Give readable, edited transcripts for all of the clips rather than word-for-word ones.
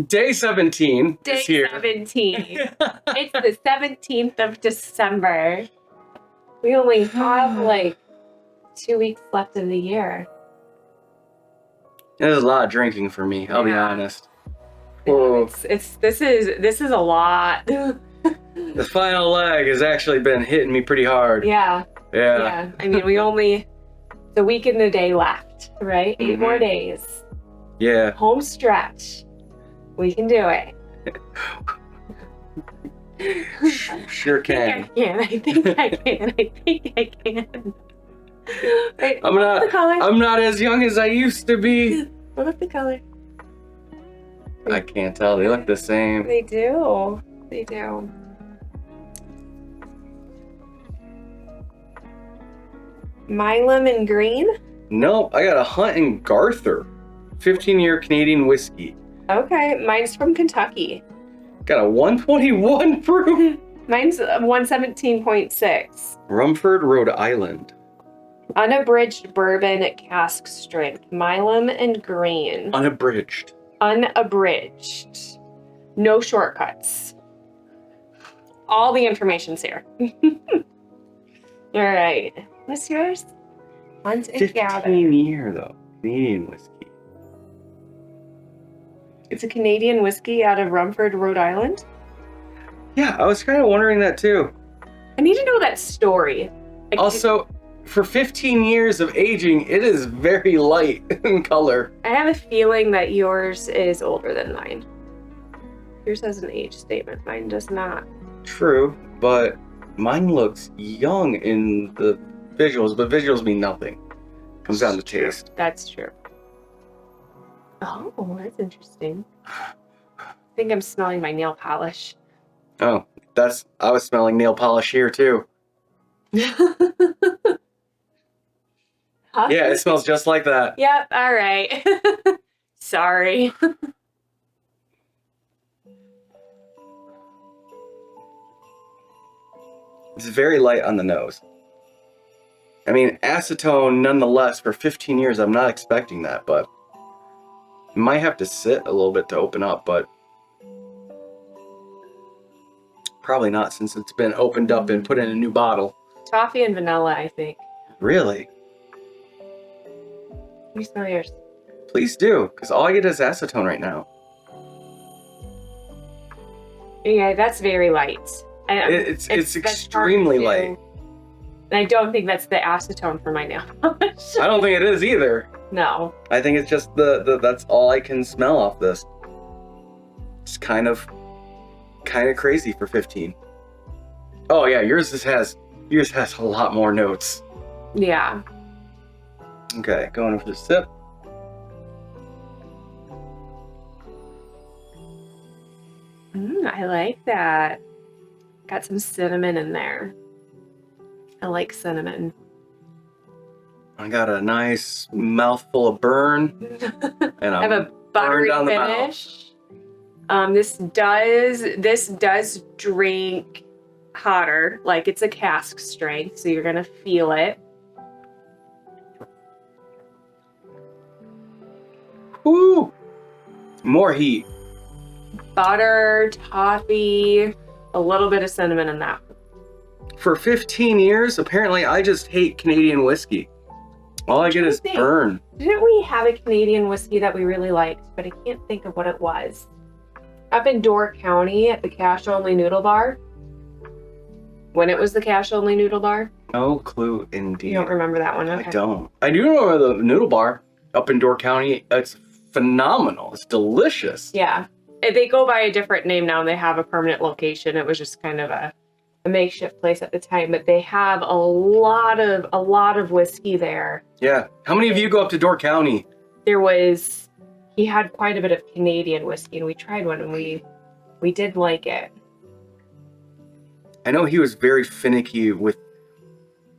Day 17 Day is here. 17. It's the 17th of December. We only have like 2 weeks left of the year. There's a lot of drinking for me, I'll be honest. Whoa. This is a lot. The final leg has actually been hitting me pretty hard. Yeah. I mean, it's a week and a day left, right? 8 more days. Yeah. Home stretch. We can do it. Sure can. I think I can. Right, I'm not as young as I used to be. What up the color? I can't tell. They look the same. They do. Milam and green? Nope, I got a Hunt and Garther. 15-year Canadian whiskey. Okay, mine's from Kentucky. Got a 121 proof. Mine's 117.6. Rumford, Rhode Island. Unabridged bourbon cask strength. Milam and green. Unabridged. Unabridged. No shortcuts. All the information's here. All right. What's yours? Hunt and gather. 15-year though. Canadian whiskey. It's a Canadian whiskey out of Rumford, Rhode Island? Yeah, I was kind of wondering that too. I need to know that story. Also, for 15 years of aging, it is very light in color. I have a feeling that yours is older than mine. Yours has an age statement. Mine does not. True, but mine looks young in the visuals, but visuals mean nothing. Comes down to taste. That's true. Oh, that's interesting. I think I'm smelling my nail polish. Oh, I was smelling nail polish here too. Huh? Yeah, it smells just like that. Yep, all right. Sorry. It's very light on the nose. I mean, acetone nonetheless, for 15 years, I'm not expecting that, but it might have to sit a little bit to open up, but probably not since it's been opened up and put in a new bottle. Toffee and vanilla, I think. Really? Let me smell yours. Please do, because all I get is acetone right now. Yeah, that's very light. It's extremely light. And I don't think that's the acetone for my nail polish. I don't think it is either. No. I think it's just that's all I can smell off this. It's kind of crazy for 15. Oh yeah, yours has a lot more notes. Yeah. Okay, going in for the sip. I like that. Got some cinnamon in there. I like cinnamon. I got a nice mouthful of burn. And I have a buttery finish. This does drink hotter, like it's a cask strength, so you're gonna feel it. Woo! More heat. Butter, toffee, a little bit of cinnamon in that. For 15 years, apparently I just hate Canadian whiskey. All I get is burn. Didn't we have a Canadian whiskey that we really liked, but I can't think of what it was. Up in Door County at the Cash Only Noodle Bar. When it was the Cash Only Noodle Bar. No clue indeed. You don't remember that one? Okay. I don't. I do remember the noodle bar up in Door County. It's phenomenal. It's delicious. Yeah. They go by a different name now and they have a permanent location. It was just kind of a makeshift place at the time, but they have a lot of whiskey there. Yeah. How many of you go up to Door County? He had quite a bit of Canadian whiskey and we tried one and we did like it. I know he was very finicky with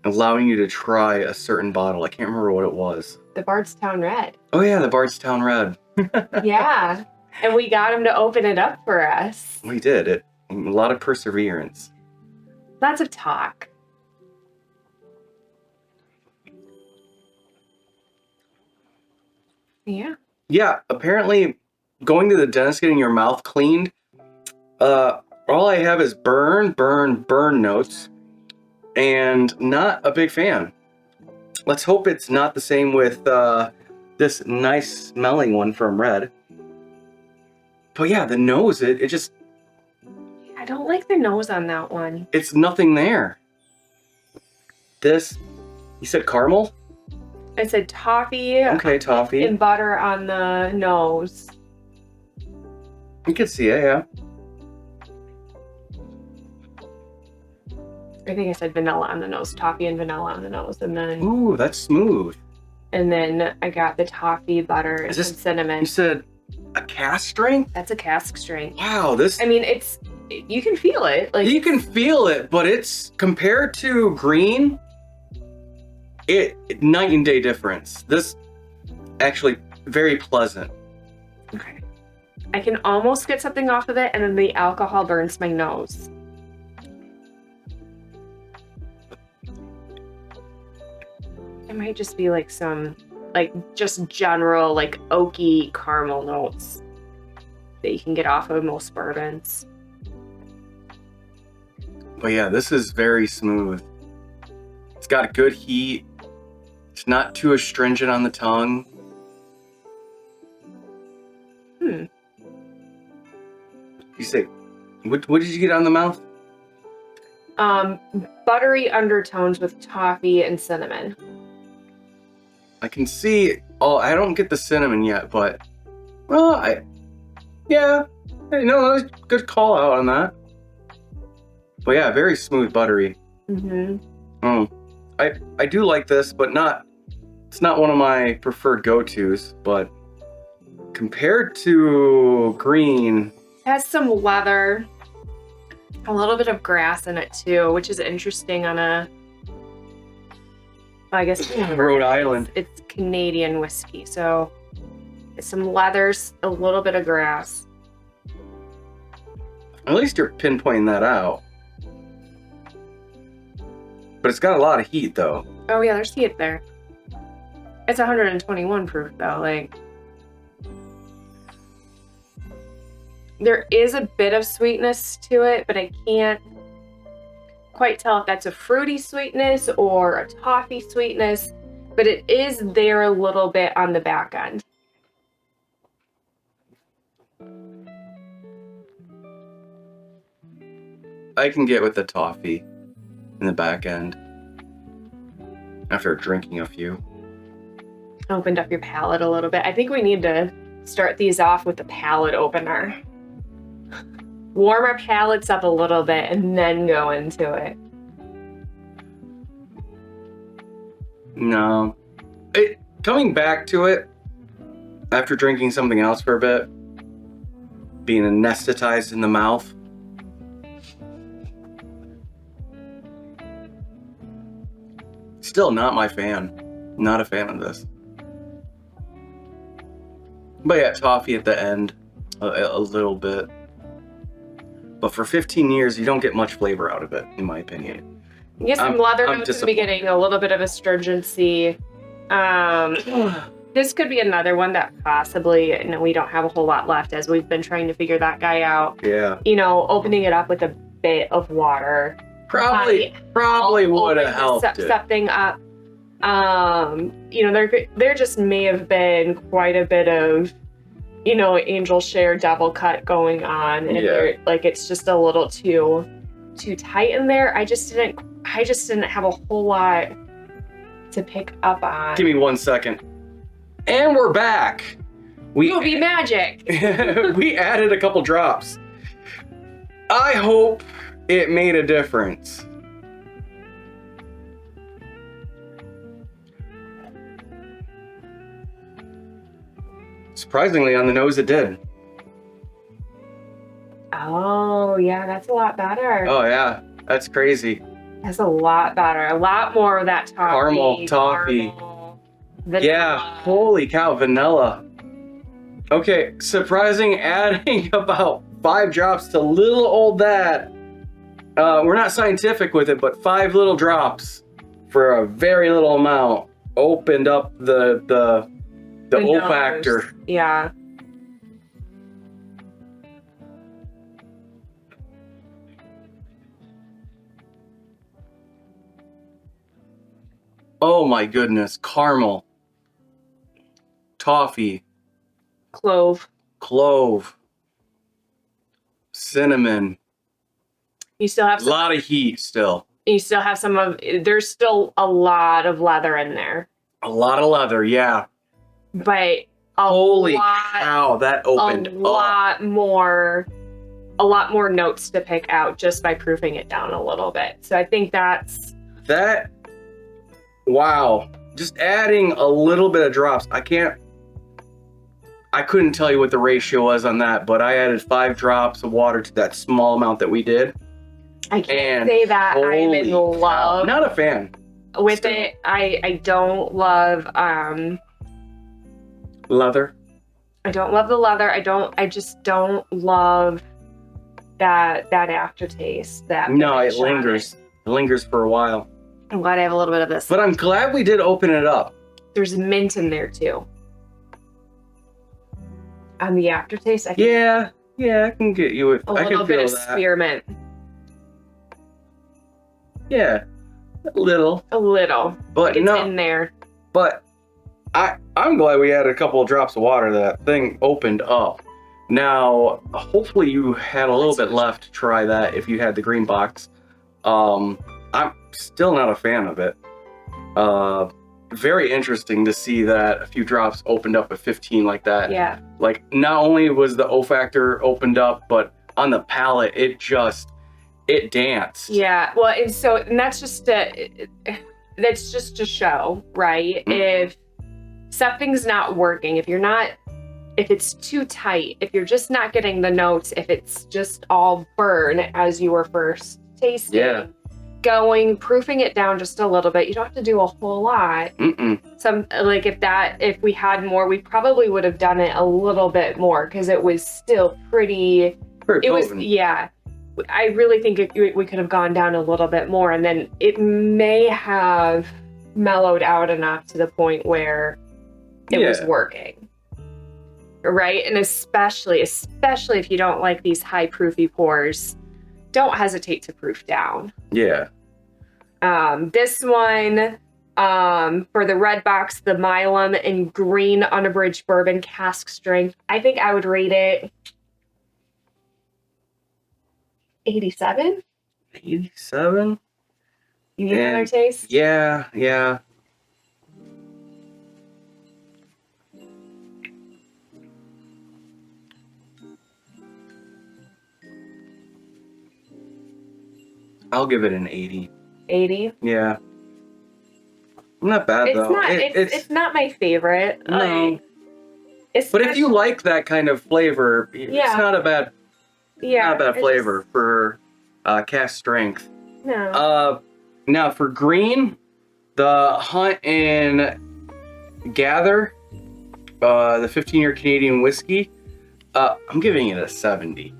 allowing you to try a certain bottle. I can't remember what it was. The Bardstown Red. Oh yeah, the Bardstown Red. Yeah. And we got him to open it up for us. We did. A lot of perseverance. Lots of talk. Yeah. Yeah, apparently going to the dentist, getting your mouth cleaned, all I have is burn notes, and not a big fan. Let's hope it's not the same with this nice smelling one from Red. But yeah, the nose, it just... I don't like the nose on that one. It's nothing there. This, you said caramel? I said toffee. Okay, toffee. And butter on the nose. You can see it, yeah. I think I said vanilla on the nose, toffee and vanilla on the nose, and then Ooh, that's smooth. and then I got the toffee, butter, and Is this- some cinnamon. You said a cask strength? That's a cask strength. Wow, this... I mean, you can feel it. Like You can feel it, but it's compared to green, night and day difference. This actually very pleasant. okay. I can almost get something off of it, and then the alcohol burns my nose. It might just be like some, like just general, like oaky caramel notes that you can get off of most bourbons. But yeah, this is very smooth. It's got good heat. It's not too astringent on the tongue. You say, what did you get on the mouth? Buttery undertones with toffee and cinnamon. I can see, I don't get the cinnamon yet, but, well, yeah, hey, no, that was a good call out on that. But yeah, very smooth, buttery. Mm-hmm. I do like this, but it's not one of my preferred go-tos, but compared to green. It has some leather, a little bit of grass in it too, which is interesting on I guess Rhode Island. It's Canadian whiskey, so it's some leathers, a little bit of grass. At least you're pinpointing that out. But it's got a lot of heat, though. Oh yeah, there's heat there. It's 121 proof though, like. There is a bit of sweetness to it, but I can't quite tell if that's a fruity sweetness or a toffee sweetness, but it is there a little bit on the back end. I can get with the toffee in the back end after drinking a few. Opened up your palate a little bit. I think we need to start these off with the palate opener. Warm our palates up a little bit and then go into it. No. Coming back to it after drinking something else for a bit, being anesthetized in the mouth. Still not my fan. Not a fan of this. But yeah, toffee at the end, a little bit. But for 15 years, you don't get much flavor out of it, in my opinion. You get some leather notes in the beginning, a little bit of astringency. This could be another one that possibly, we don't have a whole lot left as we've been trying to figure that guy out. Yeah. Opening it up with a bit of water. Probably would have helped it. Something up. There just may have been quite a bit of, angel share double cut going on, and it's just a little too tight in there. I just didn't have a whole lot to pick up on. Give me 1 second. And we're back. Movie magic. We added a couple drops. I hope it made a difference. Surprisingly, on the nose it did. Oh, yeah, that's a lot better. Oh, yeah. That's crazy. That's a lot better. A lot more of that toffee. Caramel, vanilla. Yeah, holy cow, vanilla. Okay, surprising, adding about 5 drops to little old that. We're not scientific with it, but 5 little drops for a very little amount opened up the olfactor. Yeah. Oh my goodness. Caramel. Toffee. Clove. Clove. Cinnamon. You still have A lot of heat still. You still have some of. There's still a lot of leather in there. A lot of leather, yeah. But holy cow, that opened a lot more notes to pick out just by proofing it down a little bit. So I think that's that. Wow, just adding a little bit of drops. I couldn't tell you what the ratio was on that, but I added 5 drops of water to that small amount that we did. I can't say that I'm in love. Not a fan. With still. It, I don't love leather. I don't love the leather. I just don't love that aftertaste. No, it lingers. It lingers for a while. I'm glad I have a little bit of this. But I'm glad we did open it up. There's mint in there too. On the aftertaste, I think yeah, I can get you with a little bit of spearmint. Yeah, a little. But it's in there. But I'm glad we had a couple of drops of water. That thing opened up. Now, hopefully you had a little bit left to try that if you had the green box. I'm still not a fan of it. Very interesting to see that a few drops opened up at 15 like that. Yeah. Like, not only was the O factor opened up, but on the palate, it danced. Yeah. Well, and that's just to show, right? Mm-hmm. If something's not working, if it's too tight, if you're just not getting the notes, if it's just all burn as you were first tasting, proofing it down just a little bit. You don't have to do a whole lot. If we had more, we probably would have done it a little bit more because it was still pretty potent. I really think we could have gone down a little bit more, and then it may have mellowed out enough to the point where it was working. Right? And especially if you don't like these high proofy pours, don't hesitate to proof down. Yeah. This one, for the red box, the Milam and green unabridged bourbon cask strength, I think I would rate it 87. 87? You need another taste? Yeah. I'll give it an 80. 80? Yeah. Not bad though. It's not my favorite. No. But if you like that kind of flavor, it's not a bad flavor for cask strength. No. Now for green, the Hunt and Gather, the 15-year Canadian whiskey, I'm giving it a 70.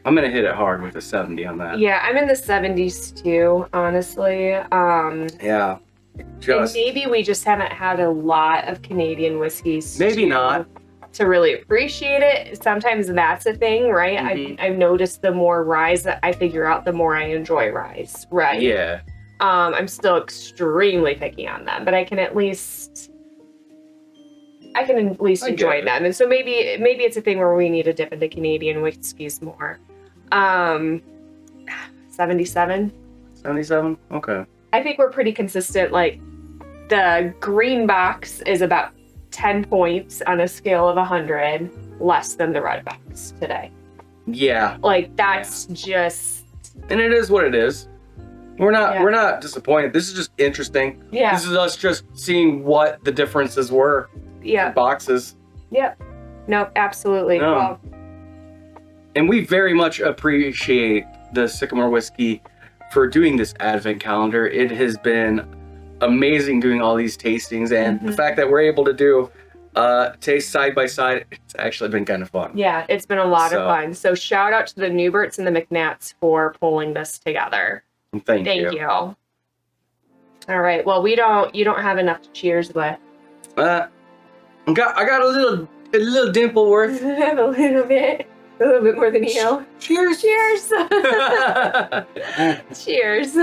I'm gonna hit it hard with a 70 on that. Yeah, I'm in the 70s too, honestly. Yeah. And maybe we just haven't had a lot of Canadian whiskeys. Maybe not. To really appreciate it. Sometimes that's a thing, right? Mm-hmm. I've noticed the more rye that I figure out, the more I enjoy rye, right? Yeah. I'm still extremely picky on them, but I can at least enjoy them. And so maybe it's a thing where we need to dip into Canadian whiskeys more. 77. 77? Okay. I think we're pretty consistent. Like, the green box is about 10 points on a scale of 100 less than the red box today. Yeah. Like, that's just... And it is what it is. We're not disappointed. This is just interesting. Yeah. This is us just seeing what the differences were. Yeah. In boxes. Yep. Nope, absolutely. No. Well, and we very much appreciate the Sycamore whiskey for doing this advent calendar. It has been amazing doing all these tastings, and the fact that we're able to do taste side by side, it's actually been kind of fun. Yeah, it's been a lot of fun. So shout out to the Newberts and the McNats for pulling this together. Thank you. All right. Well, you don't have enough to cheers with. I got a little dimple worth. A little bit more than you. Cheers. Cheers. Cheers.